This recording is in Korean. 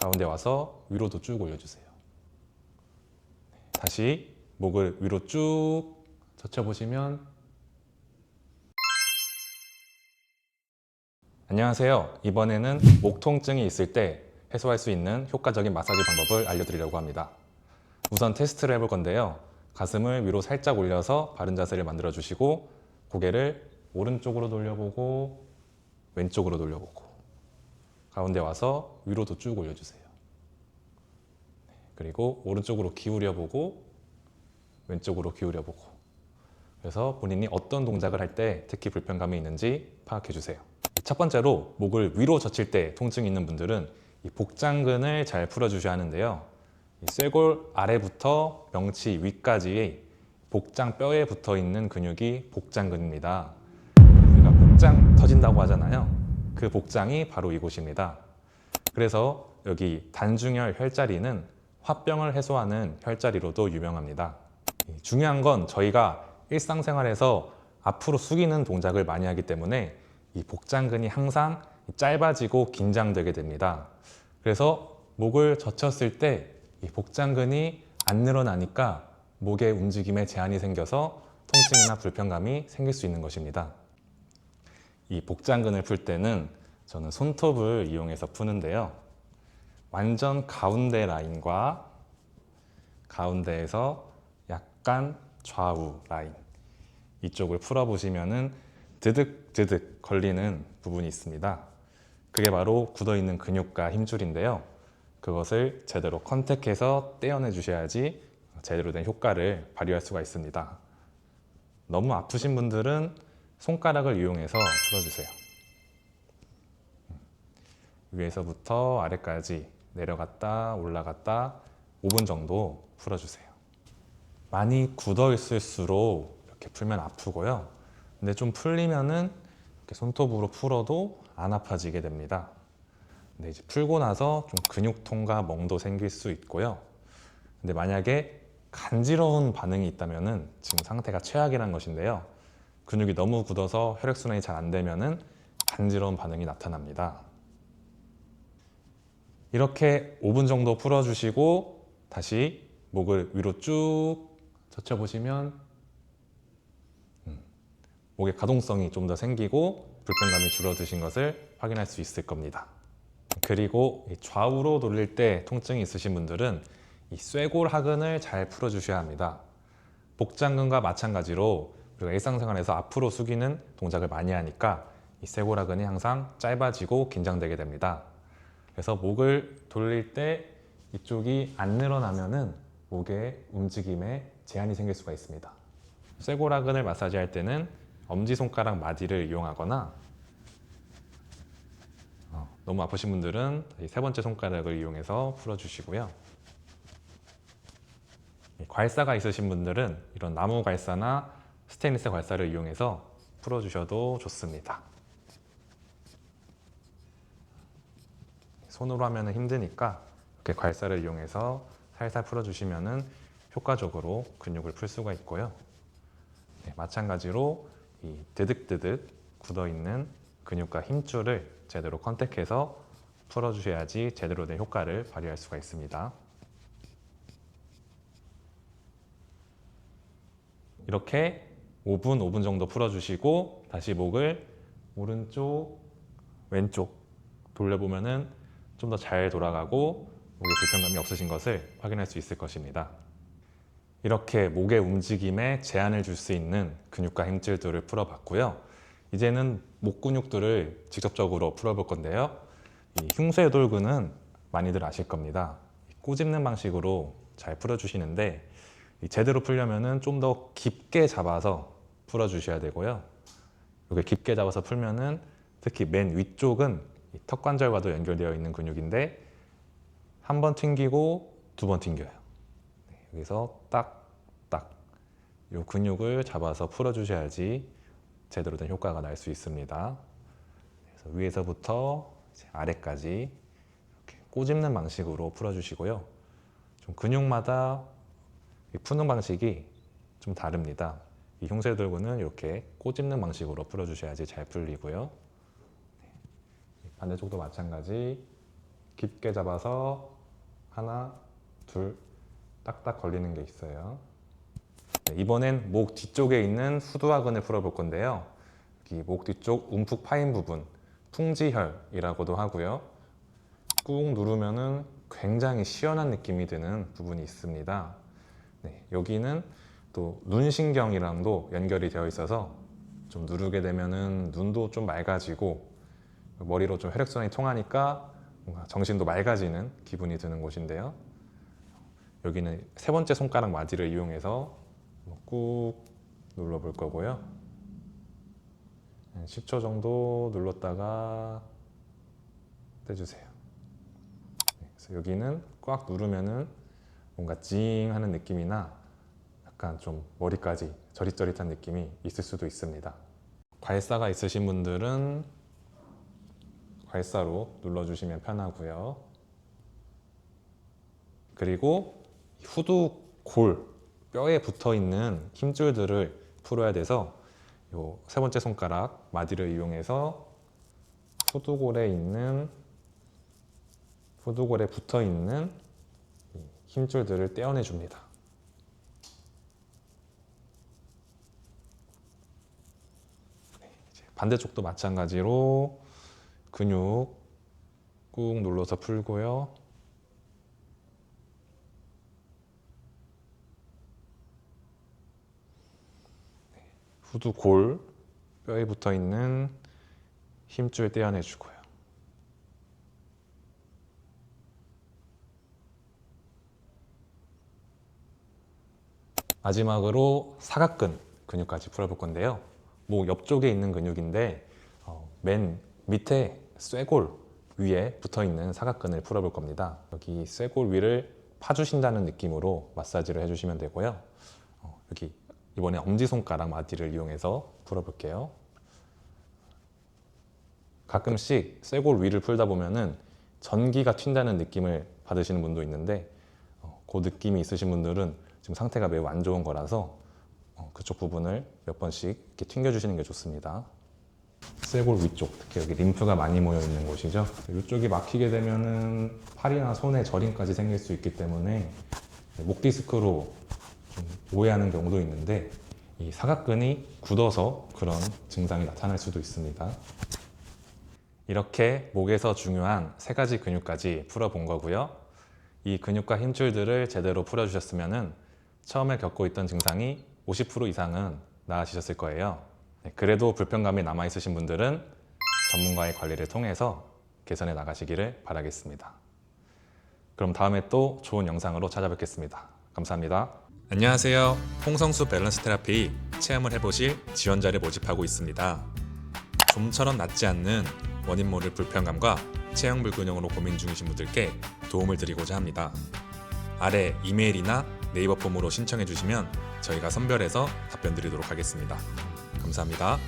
가운데 와서 위로도 쭉 올려주세요. 다시 목을 위로 쭉 젖혀보시면 안녕하세요. 이번에는 목 통증이 있을 때 해소할 수 있는 효과적인 마사지 방법을 알려드리려고 합니다. 우선 테스트를 해볼 건데요. 가슴을 위로 살짝 올려서 바른 자세를 만들어 주시고 고개를 오른쪽으로 돌려보고 왼쪽으로 돌려보고 가운데 와서 위로도 쭉 올려주세요. 그리고 오른쪽으로 기울여보고 왼쪽으로 기울여보고 그래서 본인이 어떤 동작을 할 때 특히 불편감이 있는지 파악해 주세요. 첫 번째로 목을 위로 젖힐 때 통증이 있는 분들은 이 복장근을 잘 풀어주셔야 하는데요. 이 쇄골 아래부터 명치 위까지의 복장 뼈에 붙어 있는 근육이 복장근입니다. 우리가 복장 터진다고 하잖아요. 그 복장이 바로 이곳입니다. 그래서 여기 단중혈 혈자리는 화병을 해소하는 혈자리로도 유명합니다. 중요한 건 저희가 일상생활에서 앞으로 숙이는 동작을 많이 하기 때문에 이 복장근이 항상 짧아지고 긴장되게 됩니다. 그래서 목을 젖혔을 때 이 복장근이 안 늘어나니까 목의 움직임에 제한이 생겨서 통증이나 불편감이 생길 수 있는 것입니다. 이 복장근을 풀 때는 저는 손톱을 이용해서 푸는데요. 완전 가운데 라인과 가운데에서 약간 좌우 라인 이쪽을 풀어보시면은 드득드득 걸리는 부분이 있습니다. 그게 바로 굳어있는 근육과 힘줄인데요. 그것을 제대로 컨택해서 떼어내 주셔야지 제대로 된 효과를 발휘할 수가 있습니다. 너무 아프신 분들은 손가락을 이용해서 풀어주세요. 위에서부터 아래까지 내려갔다 올라갔다 5분 정도 풀어주세요. 많이 굳어 있을수록 이렇게 풀면 아프고요. 근데 좀 풀리면은 이렇게 손톱으로 풀어도 안 아파지게 됩니다. 근데 이제 풀고 나서 좀 근육통과 멍도 생길 수 있고요. 근데 만약에 간지러운 반응이 있다면은 지금 상태가 최악이라는 것인데요. 근육이 너무 굳어서 혈액순환이 잘 안 되면은 간지러운 반응이 나타납니다. 이렇게 5분 정도 풀어주시고 다시 목을 위로 쭉 젖혀보시면 목의 가동성이 좀 더 생기고 불편감이 줄어드신 것을 확인할 수 있을 겁니다. 그리고 좌우로 돌릴 때 통증이 있으신 분들은 이 쇄골하근을 잘 풀어주셔야 합니다. 복장근과 마찬가지로 우리가 일상생활에서 앞으로 숙이는 동작을 많이 하니까 이 쇄골하근이 항상 짧아지고 긴장되게 됩니다. 그래서 목을 돌릴 때 이쪽이 안 늘어나면은 목의 움직임에 제한이 생길 수가 있습니다. 쇄골하근을 마사지할 때는 엄지손가락 마디를 이용하거나 너무 아프신 분들은 세 번째 손가락을 이용해서 풀어주시고요. 괄사가 있으신 분들은 이런 나무 괄사나 스테인리스 괄사를 이용해서 풀어주셔도 좋습니다. 손으로 하면 힘드니까 이렇게 괄사를 이용해서 살살 풀어주시면 효과적으로 근육을 풀 수가 있고요. 마찬가지로 이 드득드득 굳어있는 근육과 힘줄을 제대로 컨택해서 풀어주셔야지 제대로 된 효과를 발휘할 수가 있습니다. 이렇게 5분 정도 풀어주시고 다시 목을 오른쪽, 왼쪽 돌려보면 좀 더 잘 돌아가고 목에 불편감이 없으신 것을 확인할 수 있을 것입니다. 이렇게 목의 움직임에 제한을 줄 수 있는 근육과 힘줄들을 풀어봤고요. 이제는 목 근육들을 직접적으로 풀어볼 건데요. 이 흉쇄돌근은 많이들 아실 겁니다. 꼬집는 방식으로 잘 풀어주시는데 제대로 풀려면 좀 더 깊게 잡아서 풀어주셔야 되고요. 이렇게 깊게 잡아서 풀면은 특히 맨 위쪽은 턱관절과도 연결되어 있는 근육인데 한 번 튕기고 두 번 튕겨요. 여기서 딱딱 이 근육을 잡아서 풀어주셔야지 제대로 된 효과가 날 수 있습니다. 그래서 위에서부터 아래까지 이렇게 꼬집는 방식으로 풀어주시고요. 좀 근육마다 푸는 방식이 좀 다릅니다. 이 흉쇄돌근은 이렇게 꼬집는 방식으로 풀어주셔야지 잘 풀리고요. 반대쪽도 마찬가지 깊게 잡아서 하나, 둘, 딱딱 걸리는 게 있어요. 네, 이번엔 목 뒤쪽에 있는 후두하근을 풀어볼 건데요. 여기 목 뒤쪽 움푹 파인 부분, 풍지혈이라고도 하고요. 꾹 누르면은 굉장히 시원한 느낌이 드는 부분이 있습니다. 네, 여기는 또 눈신경이랑도 연결이 되어 있어서 좀 누르게 되면은 눈도 좀 맑아지고 머리로 좀 혈액순환이 통하니까 뭔가 정신도 맑아지는 기분이 드는 곳인데요. 여기는 세 번째 손가락 마디를 이용해서 꾹 눌러볼 거고요. 10초 정도 눌렀다가 떼주세요. 그래서 여기는 꽉 누르면은 뭔가 찡 하는 느낌이나 약간 좀 머리까지 저릿저릿한 느낌이 있을 수도 있습니다. 괄사가 있으신 분들은 괄사로 눌러주시면 편하고요. 그리고 후두골, 뼈에 붙어있는 힘줄들을 풀어야 돼서 이 세 번째 손가락 마디를 이용해서 후두골에 붙어있는 힘줄들을 떼어내 줍니다. 반대쪽도 마찬가지로 근육 꾹 눌러서 풀고요. 후두골, 뼈에 붙어 있는 힘줄 떼어내 주고요. 마지막으로 사각근 근육까지 풀어볼 건데요. 목 옆쪽에 있는 근육인데 맨 밑에 쇄골 위에 붙어 있는 사각근을 풀어볼 겁니다. 여기 쇄골 위를 파주신다는 느낌으로 마사지를 해주시면 되고요. 여기 이번에 엄지손가락 마디를 이용해서 풀어볼게요. 가끔씩 쇄골 위를 풀다 보면은 전기가 튄다는 느낌을 받으시는 분도 있는데 그 느낌이 있으신 분들은 지금 상태가 매우 안 좋은 거라서 그쪽 부분을 몇 번씩 이렇게 튕겨주시는 게 좋습니다. 쇄골 위쪽, 특히 여기 림프가 많이 모여 있는 곳이죠. 이쪽이 막히게 되면은 팔이나 손에 저림까지 생길 수 있기 때문에 목 디스크로 좀 오해하는 경우도 있는데 이 사각근이 굳어서 그런 증상이 나타날 수도 있습니다. 이렇게 목에서 중요한 세 가지 근육까지 풀어본 거고요. 이 근육과 힘줄들을 제대로 풀어주셨으면 처음에 겪고 있던 증상이 50% 이상은 나아지셨을 거예요. 그래도 불편감이 남아있으신 분들은 전문가의 관리를 통해서 개선해 나가시기를 바라겠습니다. 그럼 다음에 또 좋은 영상으로 찾아뵙겠습니다. 감사합니다. 안녕하세요. 홍성수 밸런스 테라피 체험을 해보실 지원자를 모집하고 있습니다. 좀처럼 낫지 않는 원인 모를 불편감과 체형 불균형으로 고민 중이신 분들께 도움을 드리고자 합니다. 아래 이메일이나 네이버 폼으로 신청해 주시면 저희가 선별해서 답변 드리도록 하겠습니다. 감사합니다.